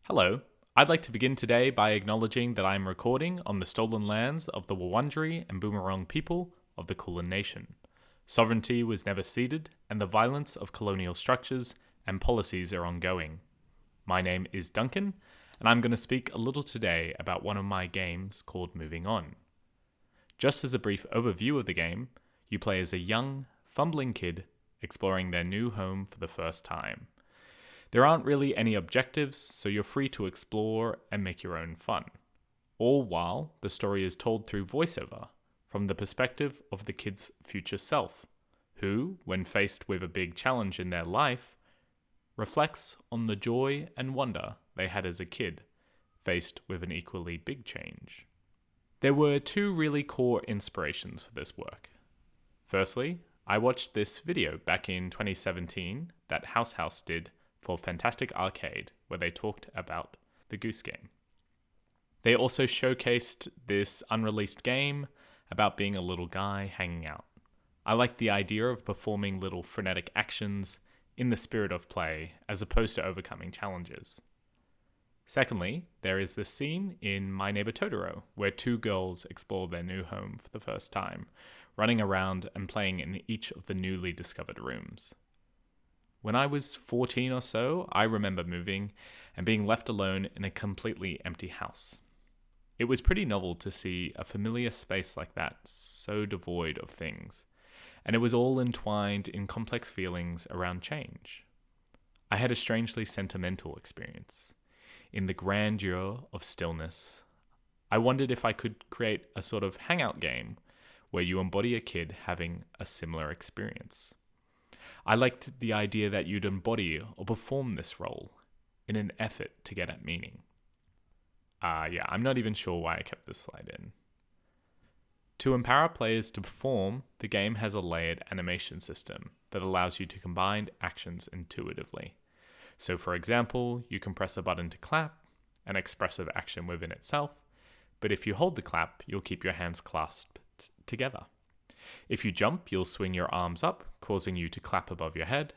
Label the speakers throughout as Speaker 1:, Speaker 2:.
Speaker 1: Hello. I'd like to begin today by acknowledging that I am recording on the stolen lands of the Wurundjeri and Boonwurrung people of the Kulin Nation. Sovereignty was never ceded, and the violence of colonial structures and policies are ongoing. My name is Duncan, and I'm going to speak a little today about one of my games called Moving On. Just as a brief overview of the game, you play as a young, fumbling kid exploring their new home for the first time. There aren't really any objectives, so you're free to explore and make your own fun. All while the story is told through voiceover, from the perspective of the kid's future self, who, when faced with a big challenge in their life, reflects on the joy and wonder they had as a kid, faced with an equally big change. There were two really core inspirations for this work. Firstly, I watched this video back in 2017 that House did for Fantastic Arcade, where they talked about the Goose Game. They also showcased this unreleased game about being a little guy hanging out. I like the idea of performing little frenetic actions in the spirit of play, as opposed to overcoming challenges. Secondly, there is this scene in My Neighbor Totoro, where two girls explore their new home for the first time, running around and playing in each of the newly discovered rooms. When I was 14 or so, I remember moving and being left alone in a completely empty house. It was pretty novel to see a familiar space like that, so devoid of things, and it was all entwined in complex feelings around change. I had a strangely sentimental experience. In the grandeur of stillness, I wondered if I could create a sort of hangout game where you embody a kid having a similar experience. I liked the idea that you'd embody or perform this role in an effort to get at meaning. I'm not even sure why I kept this slide in. To empower players to perform, the game has a layered animation system that allows you to combine actions intuitively. So for example, you can press a button to clap, an expressive action within itself, but if you hold the clap, you'll keep your hands clasped together. If you jump, you'll swing your arms up, causing you to clap above your head.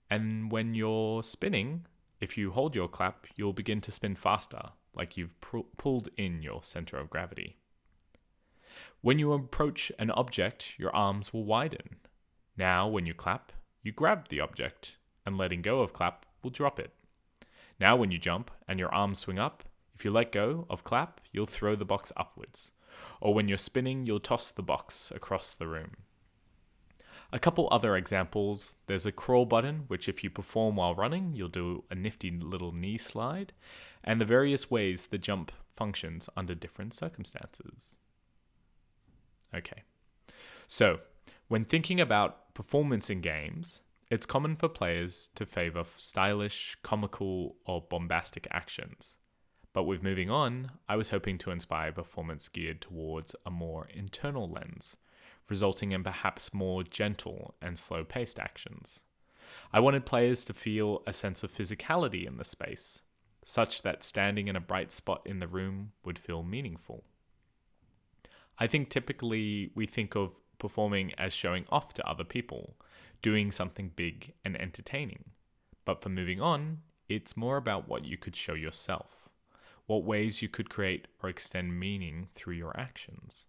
Speaker 1: And when you're spinning, if you hold your clap, you'll begin to spin faster, like you've pulled in your center of gravity. When you approach an object, your arms will widen. Now, when you clap, you grab the object, and letting go of clap will drop it. Now, when you jump and your arms swing up, if you let go of clap, you'll throw the box upwards. Or when you're spinning, you'll toss the box across the room. A couple other examples. There's a crawl button, which if you perform while running, you'll do a nifty little knee slide, and the various ways the jump functions under different circumstances. Okay, so when thinking about performance in games, it's common for players to favor stylish, comical, or bombastic actions. But with Moving On, I was hoping to inspire performance geared towards a more internal lens, resulting in perhaps more gentle and slow-paced actions. I wanted players to feel a sense of physicality in the space, such that standing in a bright spot in the room would feel meaningful. I think typically we think of performing as showing off to other people, doing something big and entertaining. But for Moving On, it's more about what you could show yourself. What ways you could create or extend meaning through your actions.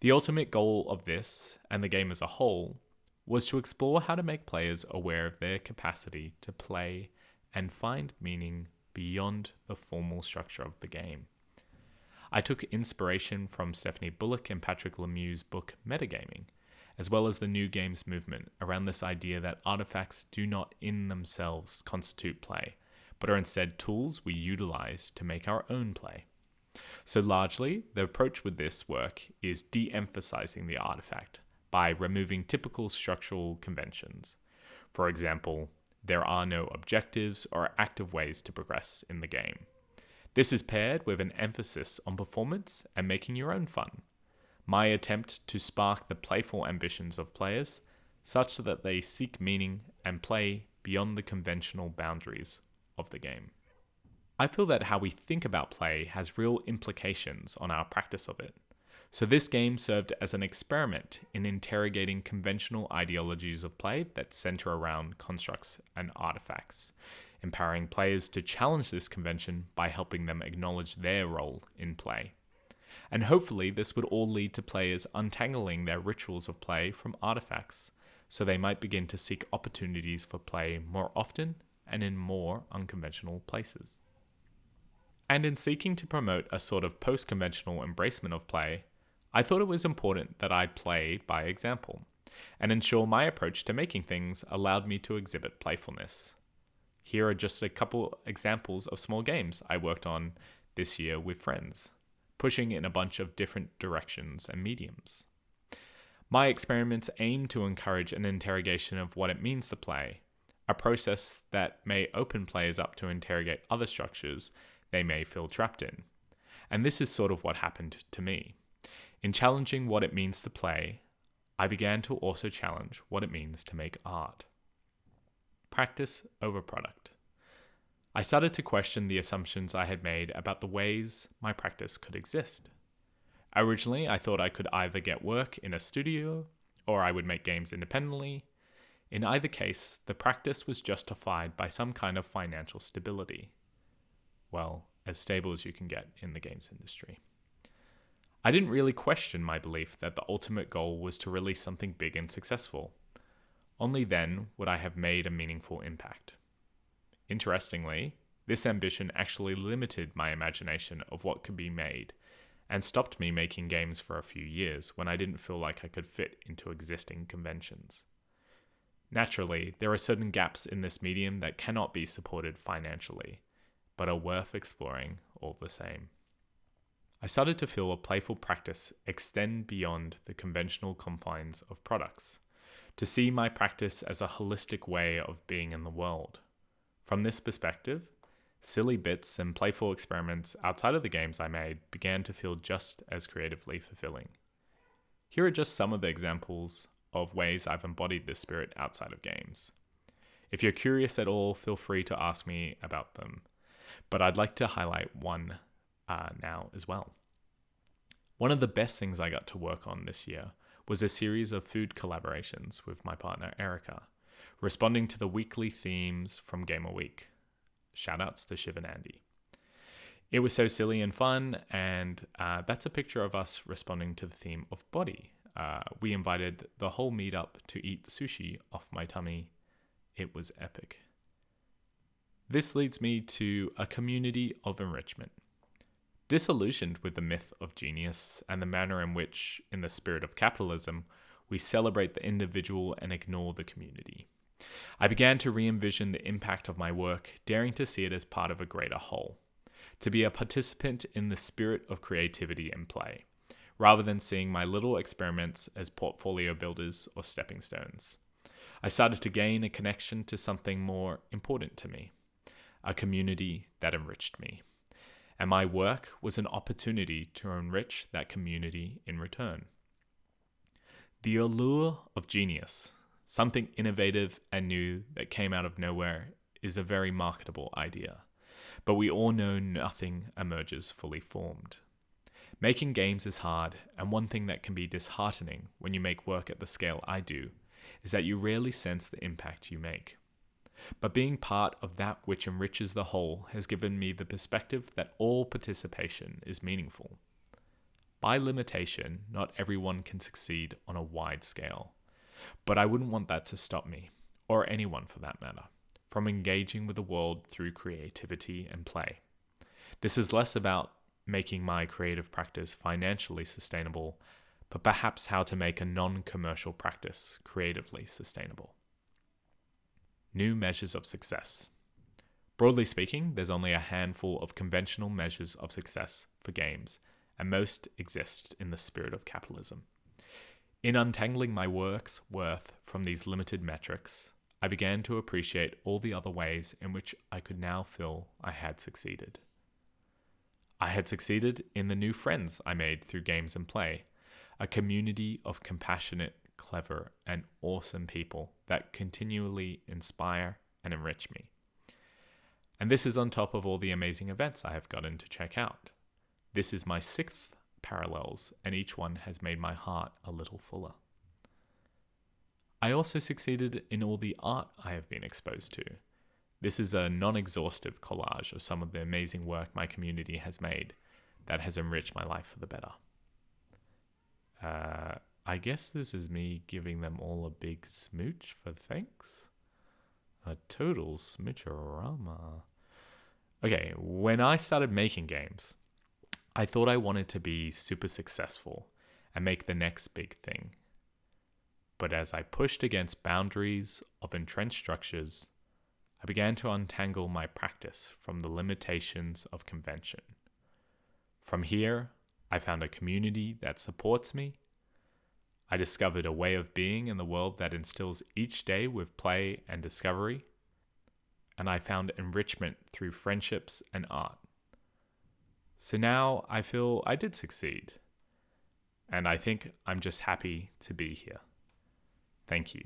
Speaker 1: The ultimate goal of this, and the game as a whole, was to explore how to make players aware of their capacity to play and find meaning beyond the formal structure of the game. I took inspiration from Stephanie Bullock and Patrick Lemieux's book Metagaming, as well as the New Games movement around this idea that artifacts do not in themselves constitute play, but are instead tools we utilize to make our own play. So largely, the approach with this work is de-emphasizing the artifact by removing typical structural conventions. For example, there are no objectives or active ways to progress in the game. This is paired with an emphasis on performance and making your own fun. My attempt to spark the playful ambitions of players such that they seek meaning and play beyond the conventional boundaries of the game. I feel that how we think about play has real implications on our practice of it. So this game served as an experiment in interrogating conventional ideologies of play that center around constructs and artifacts. empowering players to challenge this convention by helping them acknowledge their role in play. And hopefully this would all lead to players untangling their rituals of play from artifacts, so they might begin to seek opportunities for play more often and in more unconventional places. And in seeking to promote a sort of post-conventional embracement of play, I thought it was important that I play by example, and ensure my approach to making things allowed me to exhibit playfulness. Here are just a couple examples of small games I worked on this year with friends, pushing in a bunch of different directions and mediums. My experiments aim to encourage an interrogation of what it means to play, a process that may open players up to interrogate other structures they may feel trapped in. And this is sort of what happened to me. In challenging what it means to play, I began to also challenge what it means to make art. Practice over product. I started to question the assumptions I had made about the ways my practice could exist. Originally, I thought I could either get work in a studio or I would make games independently. In either case, the practice was justified by some kind of financial stability. Well, as stable as you can get in the games industry. I didn't really question my belief that the ultimate goal was to release something big and successful. Only then would I have made a meaningful impact. Interestingly, this ambition actually limited my imagination of what could be made and stopped me making games for a few years when I didn't feel like I could fit into existing conventions. Naturally, there are certain gaps in this medium that cannot be supported financially, but are worth exploring all the same. I started to feel a playful practice extend beyond the conventional confines of products, to see my practice as a holistic way of being in the world. From this perspective, silly bits and playful experiments outside of the games I made began to feel just as creatively fulfilling. Here are just some of the examples of ways I've embodied this spirit outside of games. If you're curious at all, feel free to ask me about them, but I'd like to highlight one now as well. One of the best things I got to work on this year was a series of food collaborations with my partner Erica, responding to the weekly themes from Gamer Week. Shoutouts to Shiv and Andy. It was so silly and fun, and that's a picture of us responding to the theme of body. We invited the whole meetup to eat sushi off my tummy. It was epic. This leads me to a community of enrichment. Disillusioned with the myth of genius and the manner in which, in the spirit of capitalism, we celebrate the individual and ignore the community, I began to re-envision the impact of my work, daring to see it as part of a greater whole, to be a participant in the spirit of creativity and play, rather than seeing my little experiments as portfolio builders or stepping stones. I started to gain a connection to something more important to me, a community that enriched me. And my work was an opportunity to enrich that community in return. The allure of genius, something innovative and new that came out of nowhere, is a very marketable idea. But we all know nothing emerges fully formed. Making games is hard, and one thing that can be disheartening when you make work at the scale I do is that you rarely sense the impact you make. But being part of that which enriches the whole has given me the perspective that all participation is meaningful. By limitation, not everyone can succeed on a wide scale. But I wouldn't want that to stop me, or anyone for that matter, from engaging with the world through creativity and play. This is less about making my creative practice financially sustainable, but perhaps how to make a non-commercial practice creatively sustainable. New measures of success. Broadly speaking, there's only a handful of conventional measures of success for games, and most exist in the spirit of capitalism. In untangling my work's worth from these limited metrics, I began to appreciate all the other ways in which I could now feel I had succeeded. I had succeeded in the new friends I made through games and play, a community of compassionate, clever, and awesome people that continually inspire and enrich me. And this is on top of all the amazing events I have gotten to check out. This is my 6th Parallels, and each one has made my heart a little fuller. I also succeeded in all the art I have been exposed to. This is a non-exhaustive collage of some of the amazing work my community has made that has enriched my life for the better. I guess this is me giving them all a big smooch for thanks. A total smoocherama. Okay, when I started making games, I thought I wanted to be super successful and make the next big thing. But as I pushed against boundaries of entrenched structures, I began to untangle my practice from the limitations of convention. From here, I found a community that supports me. I discovered a way of being in the world that instills each day with play and discovery. And I found enrichment through friendships and art. So now I feel I did succeed. And I think I'm just happy to be here. Thank you.